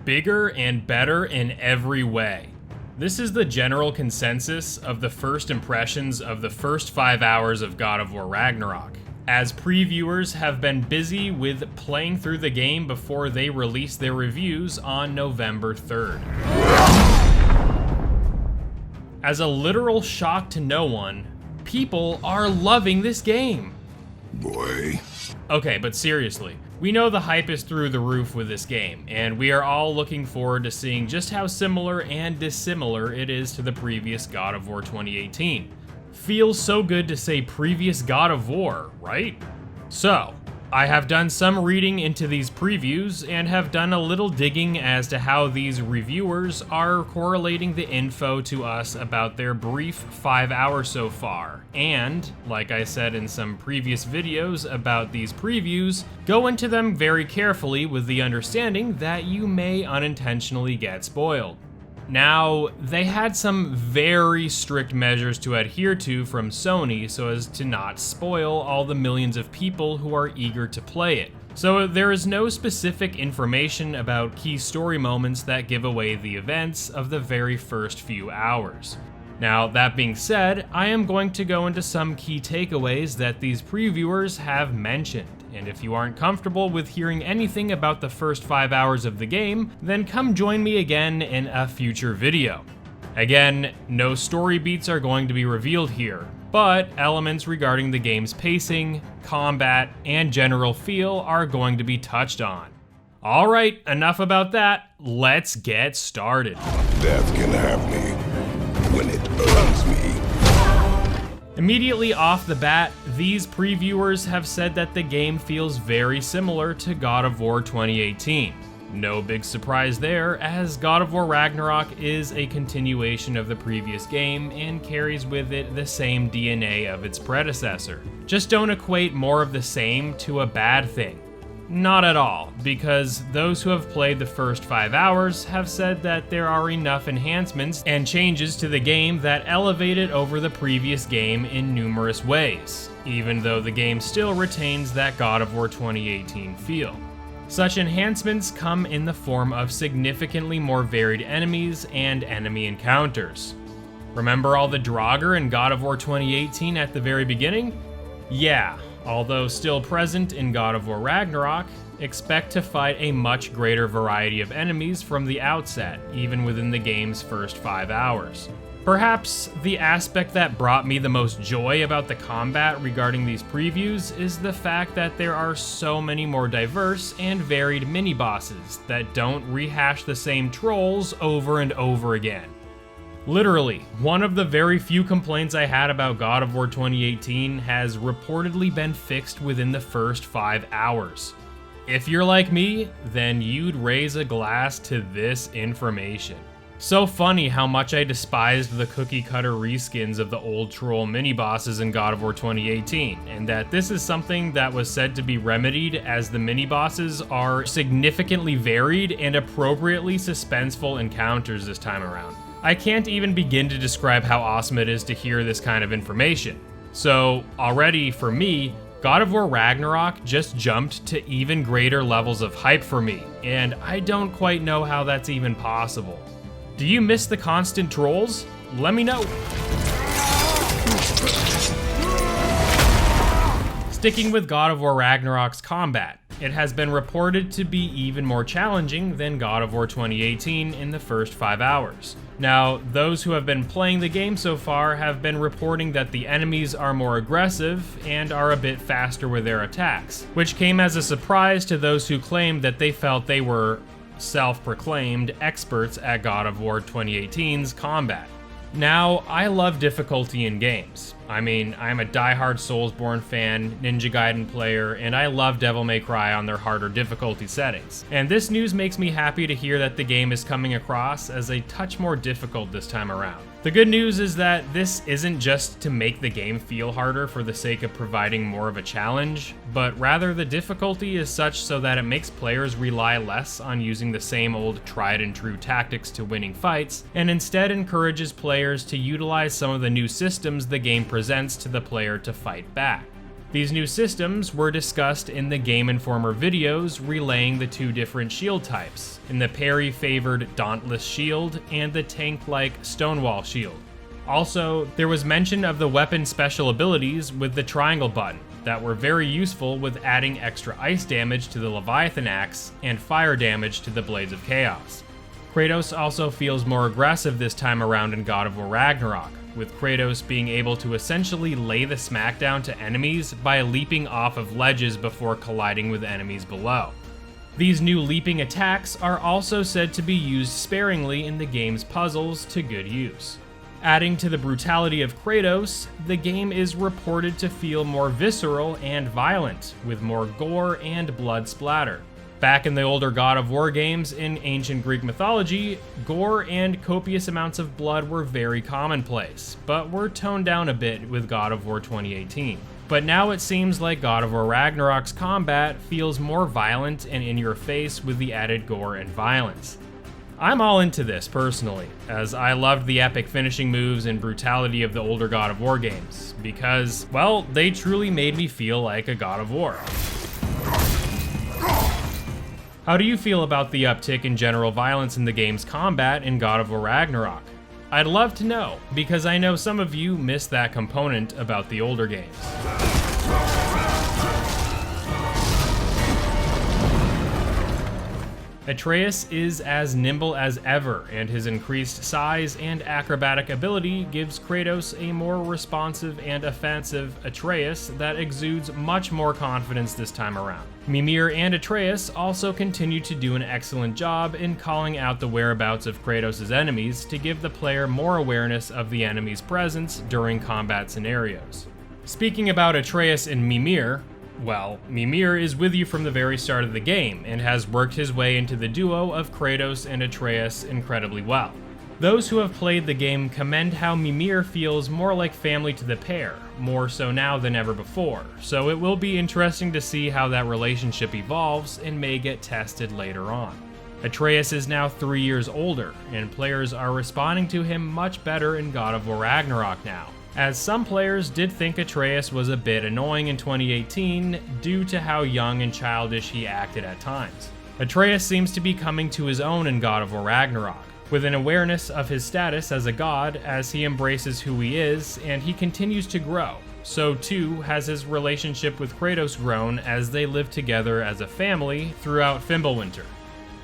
bigger and better in every way. This is the general consensus of the first impressions of the first 5 hours of God of War Ragnarok, as previewers have been busy with playing through the game before they release their reviews on November 3rd. As a literal shock to no one, people are loving this game. Boy. Okay, but seriously, we know the hype is through the roof with this game, and we are all looking forward to seeing just how similar and dissimilar it is to the previous God of War 2018. Feels so good to say previous God of War, right? So, I have done some reading into these previews and have done a little digging as to how these reviewers are correlating the info to us about their brief 5 hours so far. And, like I said in some previous videos about these previews, go into them very carefully with the understanding that you may unintentionally get spoiled. Now, they had some very strict measures to adhere to from Sony so as to not spoil all the millions of people who are eager to play it. So there is no specific information about key story moments that give away the events of the very first few hours. Now, that being said, I am going to go into some key takeaways that these previewers have mentioned. And if you aren't comfortable with hearing anything about the first 5 hours of the game, then come join me again in a future video. Again, no story beats are going to be revealed here, but elements regarding the game's pacing, combat, and general feel are going to be touched on. Alright, enough about that, let's get started. Death can have me when it earns me. Immediately off the bat, these previewers have said that the game feels very similar to God of War 2018. No big surprise there, as God of War Ragnarok is a continuation of the previous game and carries with it the same DNA of its predecessor. Just don't equate more of the same to a bad thing. Not at all, because those who have played the first 5 hours have said that there are enough enhancements and changes to the game that elevate it over the previous game in numerous ways, even though the game still retains that God of War 2018 feel. Such enhancements come in the form of significantly more varied enemies and enemy encounters. Remember all the Draugr in God of War 2018 at the very beginning? Yeah. Although still present in God of War Ragnarok, expect to fight a much greater variety of enemies from the outset, even within the game's first 5 hours. Perhaps the aspect that brought me the most joy about the combat regarding these previews is the fact that there are so many more diverse and varied mini-bosses that don't rehash the same trolls over and over again. Literally, one of the very few complaints I had about God of War 2018 has reportedly been fixed within the first 5 hours. If you're like me, then you'd raise a glass to this information. So funny how much I despised the cookie cutter reskins of the old troll mini-bosses in God of War 2018, and that this is something that was said to be remedied as the mini-bosses are significantly varied and appropriately suspenseful encounters this time around. I can't even begin to describe how awesome it is to hear this kind of information. So, already for me, God of War Ragnarok just jumped to even greater levels of hype for me, and I don't quite know how that's even possible. Do you miss the constant trolls? Let me know. Sticking with God of War Ragnarok's combat, it has been reported to be even more challenging than God of War 2018 in the first 5 hours. Now, those who have been playing the game so far have been reporting that the enemies are more aggressive and are a bit faster with their attacks, which came as a surprise to those who claimed that they felt they were self-proclaimed experts at God of War 2018's combat. Now, I love difficulty in games. I mean, I'm a diehard Soulsborne fan, Ninja Gaiden player, and I love Devil May Cry on their harder difficulty settings. And this news makes me happy to hear that the game is coming across as a touch more difficult this time around. The good news is that this isn't just to make the game feel harder for the sake of providing more of a challenge, but rather the difficulty is such so that it makes players rely less on using the same old tried and true tactics to winning fights, and instead encourages players to utilize some of the new systems the game presents to the player to fight back. These new systems were discussed in the Game Informer videos relaying the two different shield types, in the parry-favored Dauntless Shield and the tank-like Stonewall Shield. Also, there was mention of the weapon special abilities with the triangle button that were very useful with adding extra ice damage to the Leviathan Axe and fire damage to the Blades of Chaos. Kratos also feels more aggressive this time around in God of War Ragnarok, with Kratos being able to essentially lay the smackdown to enemies by leaping off of ledges before colliding with enemies below. These new leaping attacks are also said to be used sparingly in the game's puzzles to good use. Adding to the brutality of Kratos, the game is reported to feel more visceral and violent, with more gore and blood splatter. Back in the older God of War games in ancient Greek mythology, gore and copious amounts of blood were very commonplace, but were toned down a bit with God of War 2018. But now it seems like God of War Ragnarok's combat feels more violent and in your face with the added gore and violence. I'm all into this personally, as I loved the epic finishing moves and brutality of the older God of War games, because, well, they truly made me feel like a God of War. How do you feel about the uptick in general violence in the game's combat in God of War Ragnarok? I'd love to know, because I know some of you miss that component about the older games. Atreus is as nimble as ever, and his increased size and acrobatic ability gives Kratos a more responsive and offensive Atreus that exudes much more confidence this time around. Mimir and Atreus also continue to do an excellent job in calling out the whereabouts of Kratos' enemies to give the player more awareness of the enemy's presence during combat scenarios. Speaking about Atreus and Mimir, well, Mimir is with you from the very start of the game and has worked his way into the duo of Kratos and Atreus incredibly well. Those who have played the game commend how Mimir feels more like family to the pair, more so now than ever before, so it will be interesting to see how that relationship evolves and may get tested later on. Atreus is now 3 years older, and players are responding to him much better in God of War Ragnarok now, as some players did think Atreus was a bit annoying in 2018 due to how young and childish he acted at times. Atreus seems to be coming to his own in God of War Ragnarok, with an awareness of his status as a god as he embraces who he is and he continues to grow. So too has his relationship with Kratos grown as they live together as a family throughout Fimbulwinter.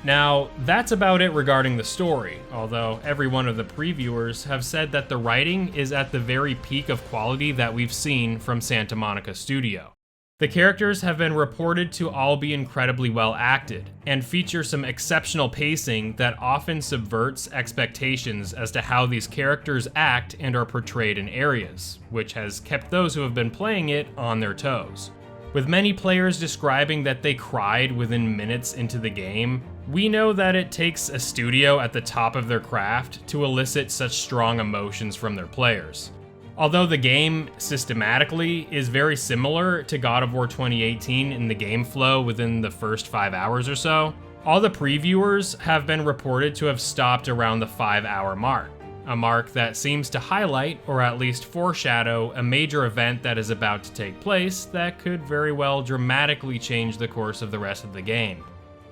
Now, that's about it regarding the story, although every one of the previewers have said that the writing is at the very peak of quality that we've seen from Santa Monica Studio. The characters have been reported to all be incredibly well acted, and feature some exceptional pacing that often subverts expectations as to how these characters act and are portrayed in areas, which has kept those who have been playing it on their toes. With many players describing that they cried within minutes into the game, we know that it takes a studio at the top of their craft to elicit such strong emotions from their players. Although the game systematically is very similar to God of War 2018 in the game flow within the first 5 hours or so, all the previewers have been reported to have stopped around the 5-hour mark, a mark that seems to highlight, or at least foreshadow, a major event that is about to take place that could very well dramatically change the course of the rest of the game.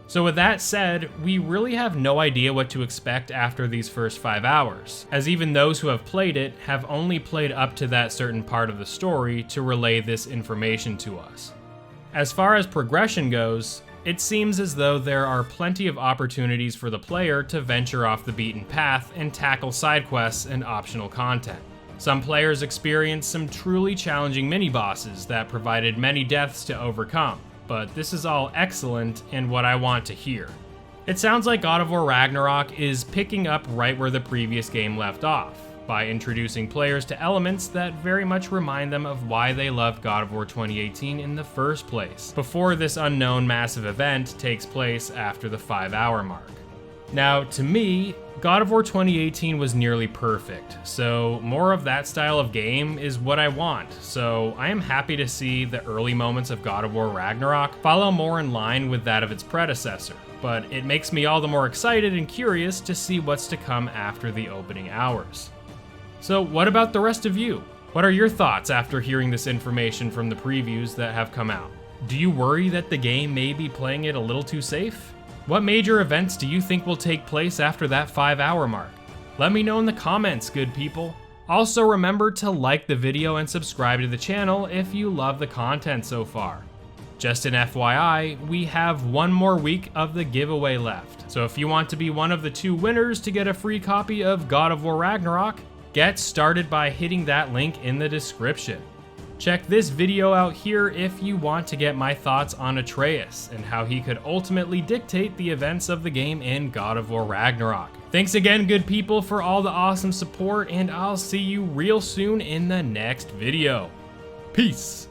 So with that said, we really have no idea what to expect after these first 5 hours, as even those who have played it have only played up to that certain part of the story to relay this information to us. As far as progression goes, it seems as though there are plenty of opportunities for the player to venture off the beaten path and tackle side quests and optional content. Some players experienced some truly challenging mini-bosses that provided many deaths to overcome, but this is all excellent and what I want to hear. It sounds like God of War Ragnarok is picking up right where the previous game left off, by introducing players to elements that very much remind them of why they loved God of War 2018 in the first place, before this unknown massive event takes place after the 5-hour mark. Now, to me, God of War 2018 was nearly perfect, so more of that style of game is what I want, so I am happy to see the early moments of God of War Ragnarok follow more in line with that of its predecessor, but it makes me all the more excited and curious to see what's to come after the opening hours. So what about the rest of you? What are your thoughts after hearing this information from the previews that have come out? Do you worry that the game may be playing it a little too safe? What major events do you think will take place after that 5-hour mark? Let me know in the comments, good people. Also remember to like the video and subscribe to the channel if you love the content so far. Just an FYI, we have one more week of the giveaway left, so if you want to be one of the 2 winners to get a free copy of God of War Ragnarok, get started by hitting that link in the description. Check this video out here if you want to get my thoughts on Atreus and how he could ultimately dictate the events of the game in God of War Ragnarok. Thanks again, good people, for all the awesome support, and I'll see you real soon in the next video. Peace!